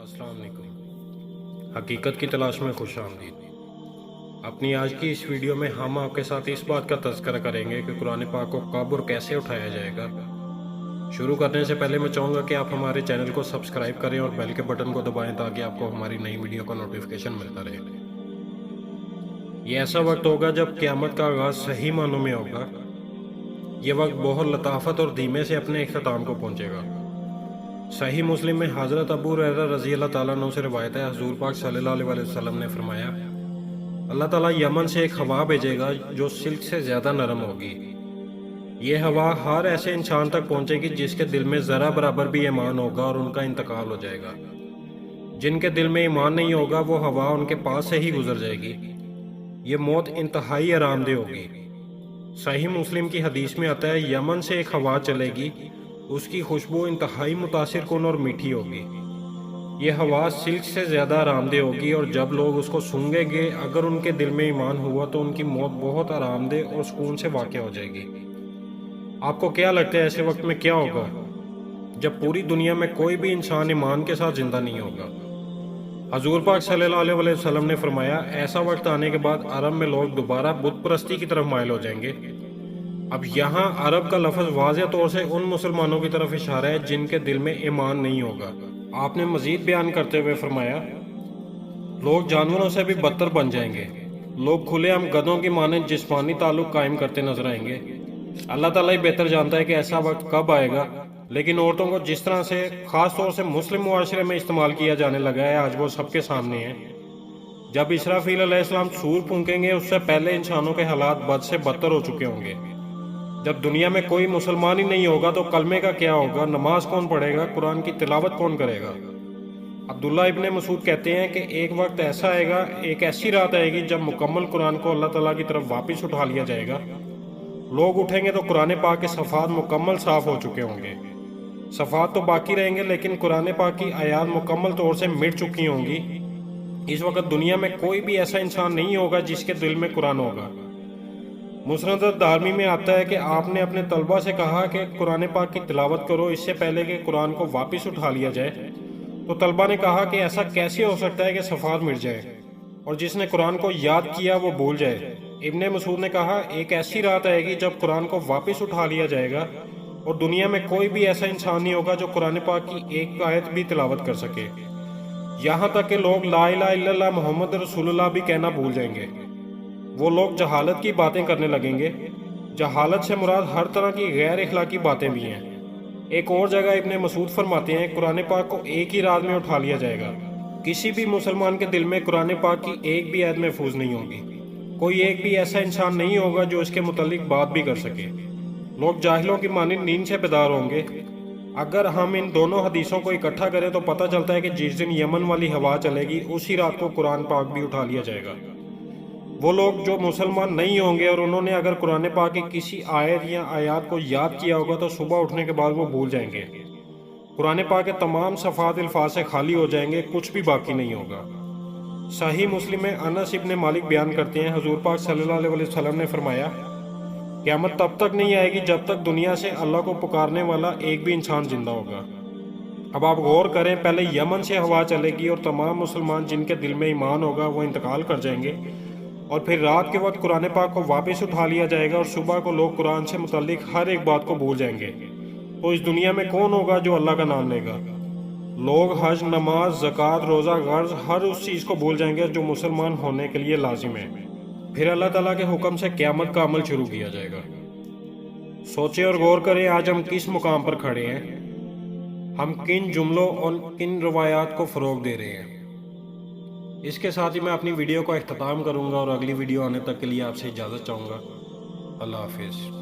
अस्सलाम वालेकुम। हकीकत की तलाश में खुश आमदीद। अपनी आज की इस वीडियो में हम आपके साथ इस बात का तज़किरा करेंगे कि कुरान पाक को कब और कैसे उठाया जाएगा। शुरू करने से पहले मैं चाहूँगा कि आप हमारे चैनल को सब्सक्राइब करें और बेल के बटन को दबाएं ताकि आपको हमारी नई वीडियो का नोटिफिकेशन मिलता रहे। ये ऐसा वक्त होगा जब क़यामत का आगाज़ सही मानों में होगा। ये वक्त बहुत लताफत और धीमे से अपने इख्तिताम को पहुँचेगा। सही मुस्लिम में हज़रत अबू हुरैरा रज़ी अल्लाह ताला अन्हु से रिवायत है, हुज़ूर पाक सल्लल्लाहु अलैहि वसल्लम ने फरमाया, अल्लाह ताला यमन से एक हवा भेजेगा जो सिल्क से ज़्यादा नरम होगी। ये हवा हर ऐसे इंसान तक पहुंचेगी जिसके दिल में ज़रा बराबर भी ईमान होगा और उनका इंतकाल हो जाएगा। जिनके दिल में ईमान नहीं होगा वो हवा उनके पास से ही गुजर जाएगी। ये मौत इंतहाई आरामदेह होगी। सही मुस्लिम की हदीस में आता है, यमन से एक हवा चलेगी, उसकी खुशबू इंतहाई मुतासिर कुन और मीठी होगी। ये हवा सिल्क से ज़्यादा आरामदेह होगी और जब लोग उसको सूंघेंगे, अगर उनके दिल में ईमान हुआ तो उनकी मौत बहुत आरामदेह और सुकून से वाक़या हो जाएगी। आपको क्या लगता है ऐसे वक्त में क्या होगा जब पूरी दुनिया में कोई भी इंसान ईमान के साथ ज़िंदा नहीं होगा? हजूर पाक सल्लल्लाहु अलैहि वसल्लम ने फरमाया, ऐसा वक्त आने के बाद अरब में लोग दोबारा बुत परस्ती की तरफ माइल हो जाएंगे। अब यहाँ अरब का लफ्ज़ वाज़ेह तौर से उन मुसलमानों की तरफ इशारा है जिनके दिल में ईमान नहीं होगा। आपने मज़ीद बयान करते हुए फरमाया, लोग जानवरों से भी बदतर बन जाएंगे। लोग खुलेआम गधों की माने जिस्मानी ताल्लुक़ कायम करते नजर आएंगे। अल्लाह ताला ही बेहतर जानता है कि ऐसा वक्त कब आएगा, लेकिन औरतों को जिस तरह से ख़ास तौर से मुस्लिम मुआशरे में इस्तेमाल किया जाने लगा है, आज वो सबके सामने है। जब इसराफील अलैहिस्सलाम सूर फूंकेंगे, उससे पहले इंसानों के हालात बद से बदतर हो चुके होंगे। जब दुनिया में कोई मुसलमान ही नहीं होगा तो कलमे का क्या होगा? नमाज कौन पढ़ेगा? कुरान की तिलावत कौन करेगा? अब्दुल्ला इब्ने मसूद कहते हैं कि एक वक्त ऐसा आएगा, एक ऐसी रात आएगी जब मुकम्मल कुरान को अल्लाह ताला की तरफ वापस उठा लिया जाएगा। लोग उठेंगे तो कुरान पाक के सफ़ात मुकम्मल साफ हो चुके होंगे। सफ़ात तो बाकी रहेंगे, लेकिन कुरान पाक की आयात मुकम्मल तौर से मिट चुकी होंगी। इस वक्त दुनिया में कोई भी ऐसा इंसान नहीं होगा जिसके दिल में कुरान होगा। मुस्नद दारमी में आता है कि आपने अपने तलबा से कहा कि कुरान पाक की तिलावत करो इससे पहले कि कुरान को वापस उठा लिया जाए। तो तलबा ने कहा कि ऐसा कैसे हो सकता है कि सफ़ात मिट जाए और जिसने कुरान को याद किया वो भूल जाए। इब्ने मसूद ने कहा, एक ऐसी रात आएगी जब कुरान को वापस उठा लिया जाएगा और दुनिया में कोई भी ऐसा इंसान नहीं होगा जो कुरान पाक की एक आयत भी तिलावत कर सके। यहाँ तक कि लोग ला इलाहा इल्लल्लाह मोहम्मद रसूलुल्लाह भी कहना भूल जाएंगे। वो लोग जहालत की बातें करने लगेंगे। जहालत से मुराद हर तरह की गैर इखलाकी बातें भी हैं। एक और जगह इब्ने मसूद फरमाते हैं, कुरान पाक को एक ही रात में उठा लिया जाएगा। किसी भी मुसलमान के दिल में कुरान पाक की एक भी आयत महफूज नहीं होगी। कोई एक भी ऐसा इंसान नहीं होगा जो इसके मुतल्लिक बात भी कर सके। लोग जाहिलों की मानिंद नींद से बेदार होंगे। अगर हम इन दोनों हदीसों को इकट्ठा करें तो पता चलता है कि जिस दिन यमन वाली हवा चलेगी, उसी रात को कुरान पाक भी उठा लिया जाएगा। वो लोग जो मुसलमान नहीं होंगे और उन्होंने अगर कुरान पाक की किसी आयत या आयात को याद किया होगा तो सुबह उठने के बाद वो भूल जाएंगे। कुरान पाक के तमाम सफ़ात अल्फाज से खाली हो जाएंगे, कुछ भी बाकी नहीं होगा। सही मुस्लिम में अनस इब्ने मालिक बयान करते हैं, हुज़ूर पाक सल्लल्लाहु अलैहि वसल्लम ने फरमाया, क़यामत तब तक नहीं आएगी जब तक दुनिया से अल्लाह को पुकारने वाला एक भी इंसान जिंदा होगा। अब आप गौर करें, पहले यमन से हवा चलेगी और तमाम मुसलमान जिनके दिल में ईमान होगा वो इंतकाल कर जाएंगे और फिर रात के वक्त कुरान पाक को वापस उठा लिया जाएगा और सुबह को लोग कुरान से मुतल्लिक हर एक बात को भूल जाएंगे। तो इस दुनिया में कौन होगा जो अल्लाह का नाम लेगा? लोग हज, नमाज, ज़कात, रोज़ा, गर्ज हर उस चीज़ को भूल जाएंगे जो मुसलमान होने के लिए लाजिम है। फिर अल्लाह ताला के हुक्म से क़यामत का अमल शुरू किया जाएगा। सोचें और गौर करें, आज हम किस मुकाम पर खड़े हैं। हम किन जुमलों और किन रवायात को फ़रोग़ दे रहे हैं। इसके साथ ही मैं अपनी वीडियो को इख्तिताम करूँगा और अगली वीडियो आने तक के लिए आपसे इजाज़त चाहूँगा। अल्लाह हाफिज़।